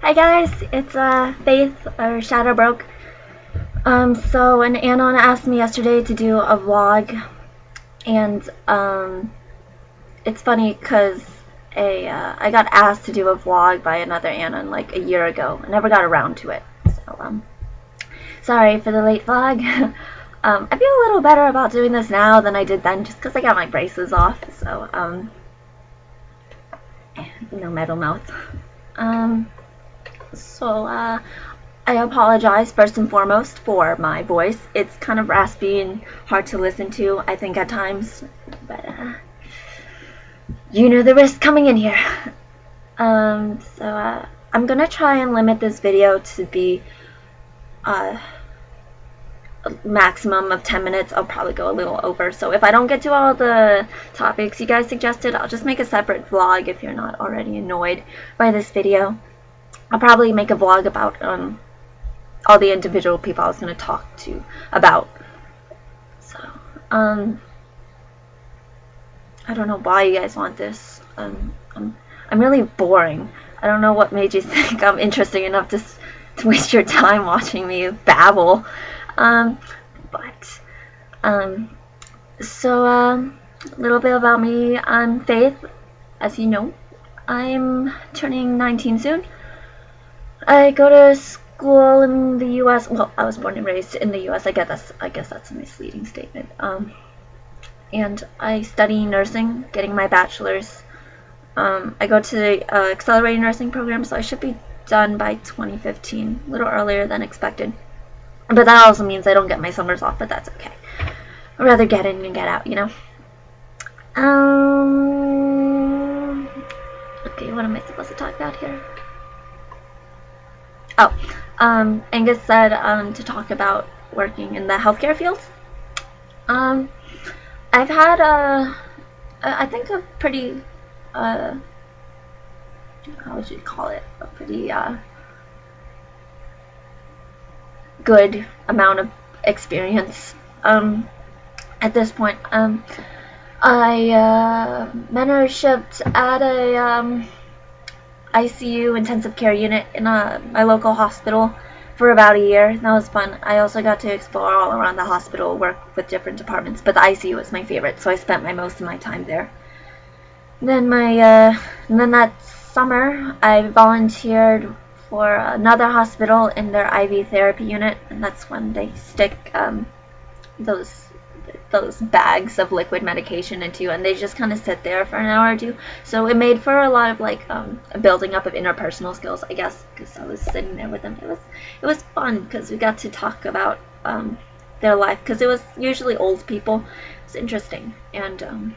Hi guys, it's Faith or Shadowbroke. So an Anon asked me yesterday to do a vlog, and it's funny because I got asked to do a vlog by another Anon like a year ago. I never got around to it, so sorry for the late vlog. I feel a little better about doing this now than I did then, just because I got my braces off. So no metal mouth. So I apologize first and foremost for my voice. It's kind of raspy and hard to listen to, I think, at times. But you know the risk coming in here. So I'm gonna try and limit this video to be a maximum of 10 minutes. I'll probably go a little over. So if I don't get to all the topics you guys suggested, I'll just make a separate vlog if you're not already annoyed by this video. I'll probably make a vlog about all the individual people I was going to talk to about. So, I don't know why you guys want this. I'm really boring. I don't know what made you think I'm interesting enough to waste your time watching me babble. So a little bit about me. I'm Faith. As you know, I'm turning 19 soon. I go to school in the U.S. Well, I was born and raised in the U.S. I guess that's a misleading statement. And I study nursing, getting my bachelor's. I go to the accelerated nursing program, so I should be done by 2015, a little earlier than expected. But that also means I don't get my summers off, but that's okay. I'd rather get in and get out, you know. Okay, what am I supposed to talk about here? Oh, Angus said to talk about working in the healthcare field. I've had I think a pretty how would you call it? A pretty good amount of experience at this point. I mentorshipped at a ICU intensive care unit in my local hospital for about a year. That was fun. I also got to explore all around the hospital, work with different departments, but the ICU was my favorite, so I spent most of my time there. Then then that summer, I volunteered for another hospital in their IV therapy unit, and that's when they stick those bags of liquid medication into you, and they just kind of sit there for an hour or two. So it made for a lot of building up of interpersonal skills, I guess, because I was sitting there with them. It was fun because we got to talk about their life, because it was usually old people. It's interesting, and I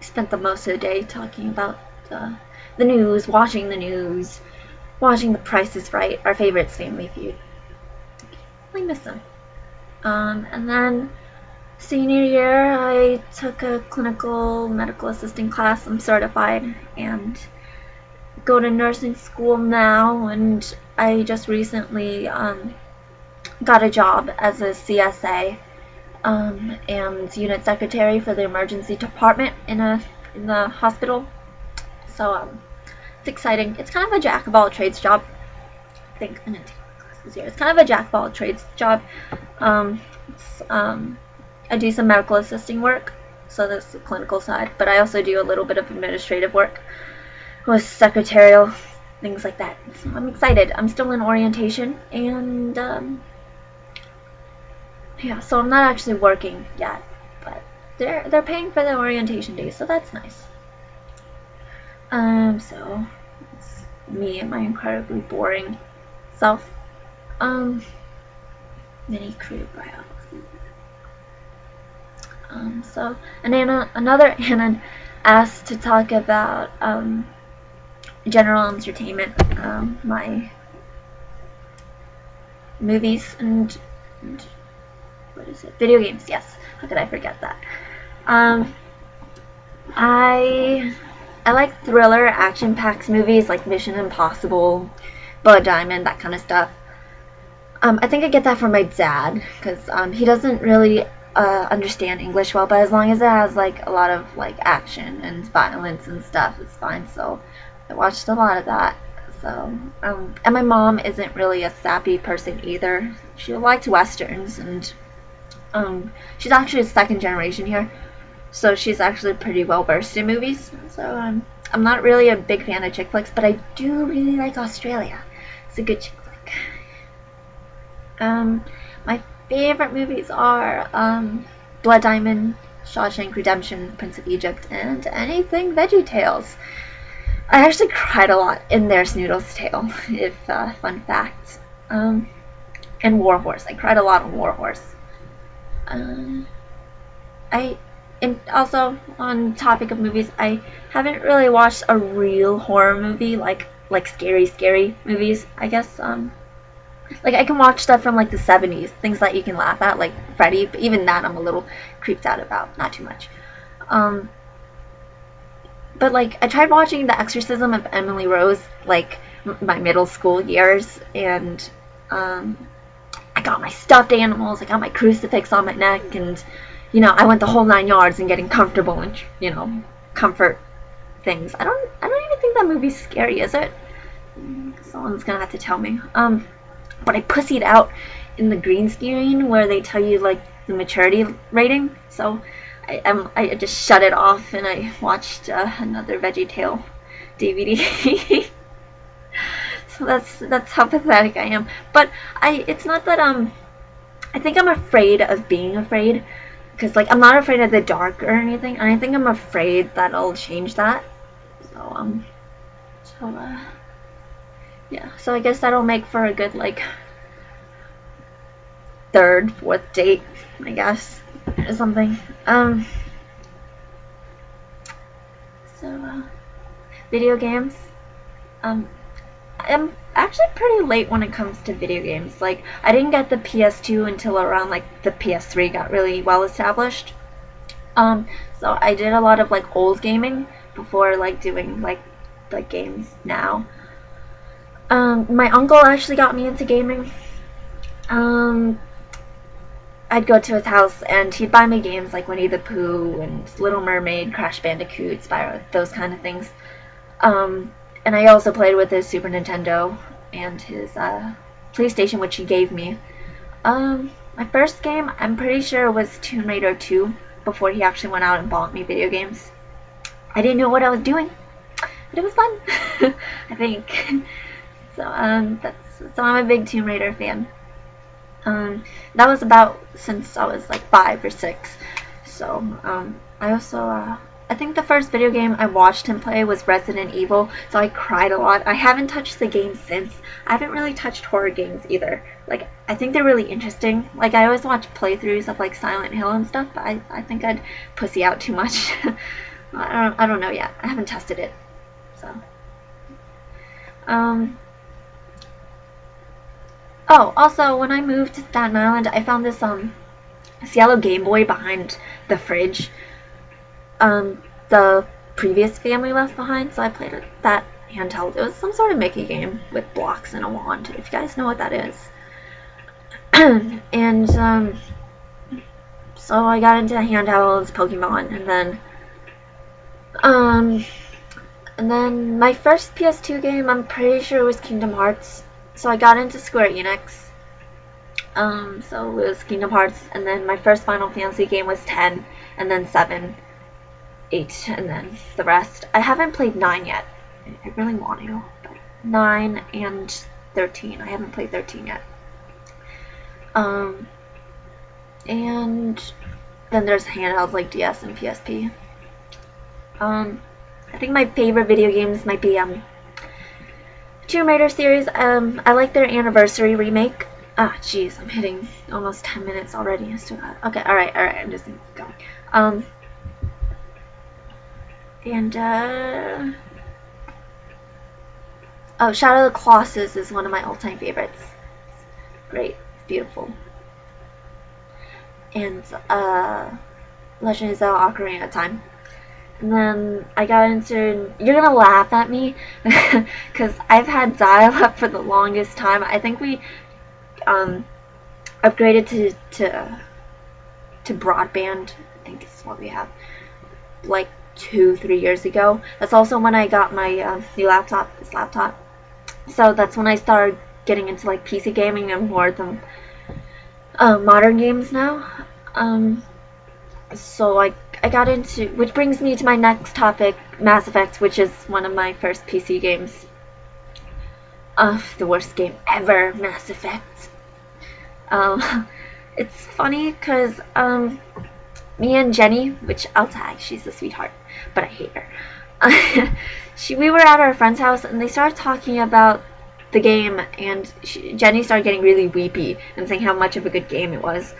spent the most of the day talking about the news, watching The Price is Right, our favorites Family Feud. I miss them. And then senior year, I took a clinical medical assisting class. I'm certified and go to nursing school now, and I just recently got a job as a CSA and unit secretary for the emergency department in the hospital. So it's exciting. It's kind of a jack of all trades job. I think I'm gonna take my classes here. It's kind of a jack of all trades job. I do some medical assisting work, so that's the clinical side, but I also do a little bit of administrative work with secretarial, things like that. So I'm excited. I'm still in orientation, and yeah, so I'm not actually working yet, but they're paying for the orientation days, so that's nice. So it's me and my incredibly boring self. Mini career biology. So another Anon asked to talk about general entertainment, my movies and what is it? Video games. Yes. How could I forget that? I like thriller, action-packed movies like Mission Impossible, Blood Diamond, that kind of stuff. I think I get that from my dad, because he doesn't really understand English well, but as long as it has a lot of action and violence and stuff, it's fine. So I watched a lot of that. So, and my mom isn't really a sappy person either. She likes westerns, and she's actually a second generation here, so she's actually pretty well versed in movies. So I'm not really a big fan of chick flicks, but I do really like Australia. It's a good chick flick. My favorite movies are Blood Diamond, Shawshank Redemption, Prince of Egypt, and anything VeggieTales. I actually cried a lot in There's Noodle's Tale, if fun fact. And War Horse. I cried a lot on War Horse. And also on topic of movies, I haven't really watched a real horror movie like scary movies. I guess like I can watch stuff from like the 70s, things that you can laugh at, like Freddy. But even that I'm a little creeped out about, not too much. But like I tried watching The Exorcism of Emily Rose like my middle school years, and I got my stuffed animals, I got my crucifix on my neck, and I went the whole 9 yards in getting comfortable and comfort things. I don't even think that movie's scary, is it? Someone's gonna have to tell me. But I pussied out in the green screen where they tell you like the maturity rating, so I just shut it off and I watched another VeggieTale DVD. So that's how pathetic I am. But it's not that I think I'm afraid of being afraid, because like I'm not afraid of the dark or anything, and I think I'm afraid that I'll change that. So yeah. So I guess that'll make for a good like third, fourth date, I guess, or something. Video games. I'm actually pretty late when it comes to video games. Like, I didn't get the PS2 until around like the PS3 got really well established. So I did a lot of like old gaming before like doing like games now. My uncle actually got me into gaming. I'd go to his house and he'd buy me games like Winnie the Pooh and Little Mermaid, Crash Bandicoot, Spyro, those kind of things. And I also played with his Super Nintendo and his PlayStation, which he gave me. My first game, I'm pretty sure, was Tomb Raider 2 before he actually went out and bought me video games. I didn't know what I was doing, but it was fun, I think. So I'm a big Tomb Raider fan. That was about since I was like 5 or 6. So I also I think the first video game I watched him play was Resident Evil, so I cried a lot. I haven't touched the game since. I haven't really touched horror games either. Like, I think they're really interesting. Like, I always watch playthroughs of like Silent Hill and stuff, but I think I'd pussy out too much. I don't know yet. I haven't tested it. So oh, also, when I moved to Staten Island, I found this yellow Game Boy behind the fridge. The previous family left behind, so I played that handheld. It was some sort of Mickey game with blocks and a wand, if you guys know what that is. And so I got into handhelds, Pokemon, and then my first PS2 game, I'm pretty sure it was Kingdom Hearts. So I got into Square Enix. So it was Kingdom Hearts, and then my first Final Fantasy game was 10, and then 7, 8, and then the rest. I haven't played 9 yet. I really want to, but 9 and 13. I haven't played 13 yet. And then there's handhelds like DS and PSP. I think my favorite video games might be Tomb Raider series. I like their Anniversary remake. Ah, jeez, I'm hitting almost 10 minutes already. I still got, okay, alright, I'm just going. Oh, Shadow of the Colossus is one of my all-time favorites. Great, it's beautiful. And Legend of Zelda: Ocarina of Time. And then I got into, you're gonna laugh at me, because I've had dial-up for the longest time. I think we upgraded to broadband. I think it's what we have, like 2-3 years ago. That's also when I got my new laptop, this laptop. So that's when I started getting into like PC gaming and more of the modern games now. So I got into, which brings me to my next topic, Mass Effect, which is one of my first PC games. The worst game ever, Mass Effect. It's funny because me and Jenni, which I'll tag, she's a sweetheart, but I hate her. We were at our friend's house and they started talking about the game, and Jenni started getting really weepy and saying how much of a good game it was,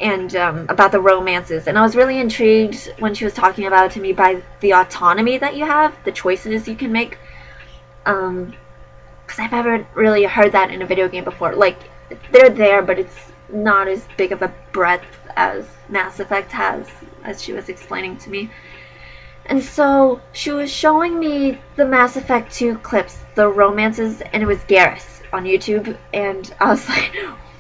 and about the romances. And I was really intrigued when she was talking about it to me by the autonomy that you have, the choices you can make. Because I've never really heard that in a video game before. Like, they're there, but it's not as big of a breadth as Mass Effect has, as she was explaining to me. And so she was showing me the Mass Effect 2 clips, the romances, and it was Garrus on YouTube, and I was like,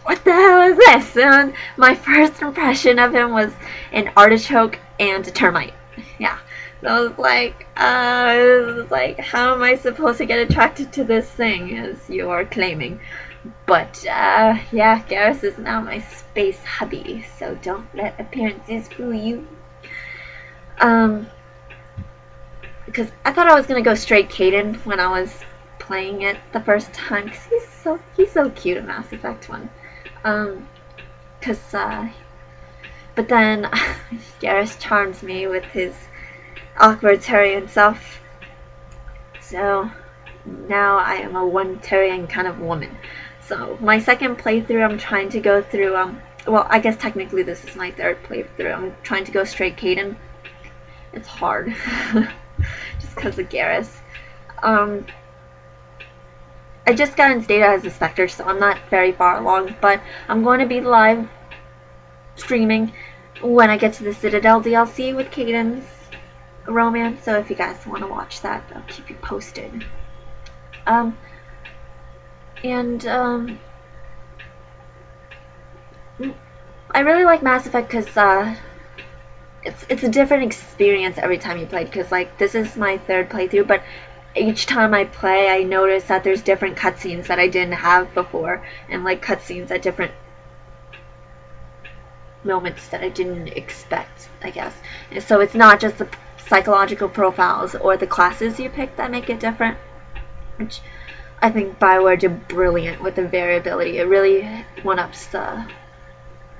what the hell is this? And my first impression of him was an artichoke and a termite. Yeah. So I was like, how am I supposed to get attracted to this thing, as you are claiming? But, yeah, Garrus is now my space hubby, so don't let appearances fool you. Because I thought I was going to go straight Kaidan when I was playing it the first time, because he's so cute in Mass Effect 1. But then Garrus charms me with his awkward Turian self. So now I am a one Turian kind of woman. So my second playthrough, I'm trying to go through, well, I guess technically this is my third playthrough. I'm trying to go straight Kaidan. It's hard. Just because of Garrus. I just got into data as a Spectre, so I'm not very far along, but I'm going to be live streaming when I get to the Citadel DLC with Kaidan's romance, so if you guys want to watch that, I'll keep you posted. I really like Mass Effect because it's a different experience every time you play, because like this is my third playthrough, but each time I play I notice that there's different cutscenes that I didn't have before, and like cutscenes at different moments that I didn't expect, I guess. And so it's not just the psychological profiles or the classes you pick that make it different, which I think BioWare did brilliant with the variability. It really one-ups the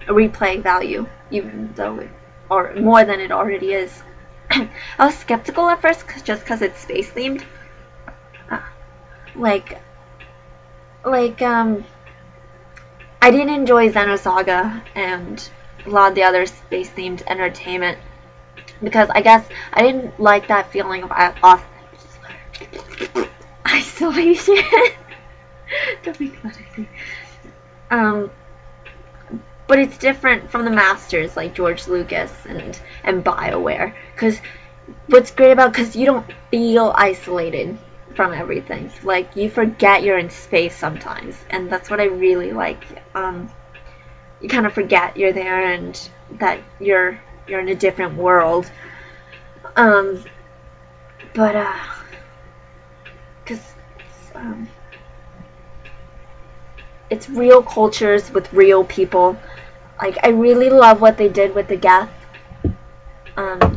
replay value, even though it, or more than it already is. I was skeptical at first just because it's space themed. I didn't enjoy Xenosaga and a lot of the other space themed entertainment because I guess I didn't like that feeling of isolation. Don't make fun of me. But it's different from the masters like George Lucas and BioWare, because what's great about, because you don't feel isolated from everything. Like, you forget you're in space sometimes, and that's what I really like. You kind of forget you're there and that you're in a different world. Because it's real cultures with real people. Like, I really love what they did with the Geth.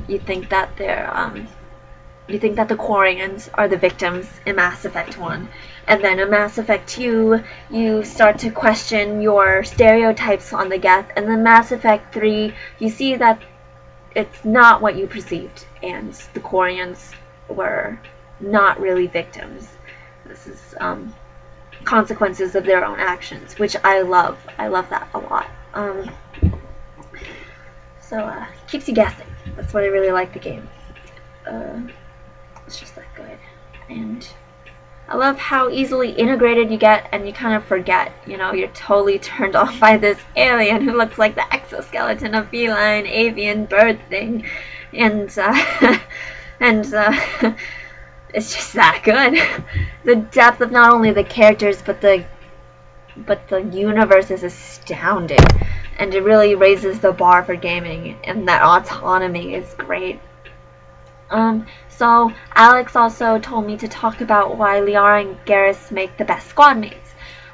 You think that the Quarians are the victims in Mass Effect 1. And then in Mass Effect 2, you start to question your stereotypes on the Geth. And then Mass Effect 3, you see that it's not what you perceived. And the Quarians were not really victims. This is consequences of their own actions, which I love. I love that a lot. So keeps you guessing. That's what I really like the game. It's just that good. And I love how easily integrated you get, and you kind of forget, you know, you're totally turned off by this alien who looks like the exoskeleton of feline avian bird thing. And it's just that good. The depth of not only the characters but the universe is astounding, and it really raises the bar for gaming, and that autonomy is great. So Alex also told me to talk about why Liara and Garrus make the best squad mates.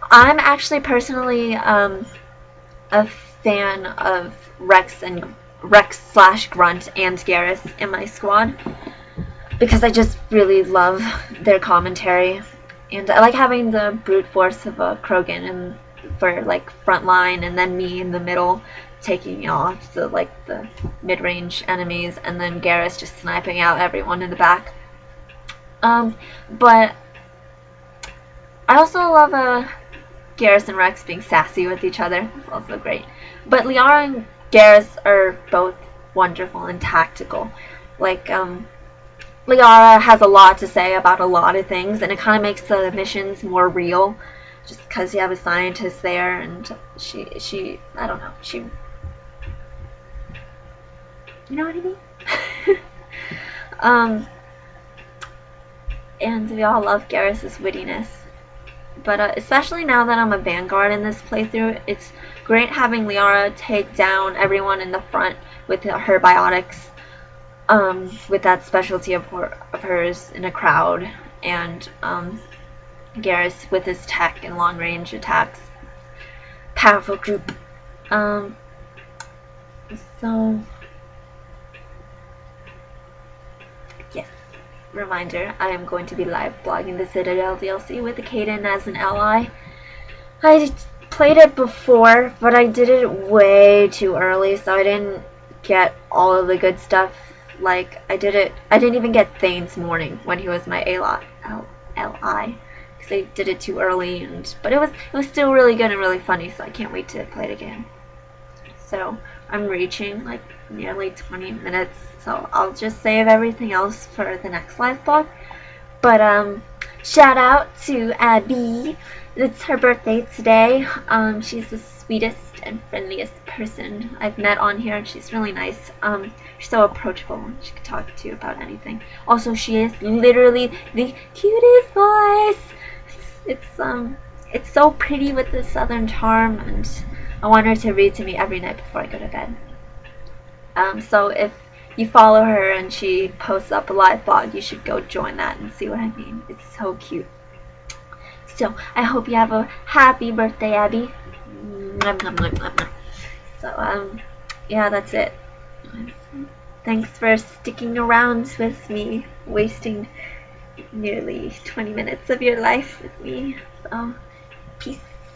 I'm actually personally a fan of Rex slash Grunt and Garrus in my squad because I just really love their commentary, and I like having the brute force of a Krogan and for like front line, and then me in the middle taking off the mid-range enemies, and then Garrus just sniping out everyone in the back. But I also love Garrus and Rex being sassy with each other. It's also great. But Liara and Garrus are both wonderful and tactical. Like, Liara has a lot to say about a lot of things, and it kind of makes the missions more real, just because you have a scientist there, and she, I don't know, she, you know what I mean? And we all love Garrus' wittiness. But especially now that I'm a Vanguard in this playthrough, it's great having Liara take down everyone in the front with her biotics, with that specialty of hers in a crowd, and Garrus with his tech and long range attacks. Powerful group. So yes. Reminder, I am going to be live blogging the Citadel DLC with Kaden as an ally. I played it before, but I did it way too early, so I didn't get all of the good stuff. Like, I didn't even get Thane's Morning when he was my LI, because I did it too early, but it was still really good and really funny, so I can't wait to play it again. So, I'm reaching like nearly 20 minutes, so I'll just save everything else for the next live blog. But shout out to Abby. It's her birthday today. She's the sweetest and friendliest person I've met on here, and she's really nice. She's so approachable, and she can talk to you about anything. Also, she is literally the cutest voice. It's so pretty with the southern charm, and I want her to read to me every night before I go to bed. So if you follow her and she posts up a live blog, you should go join that and see what I mean. It's so cute. So I hope you have a happy birthday, Abby. So yeah, that's it. Thanks for sticking around with me, wasting nearly 20 minutes of your life with me. So peace.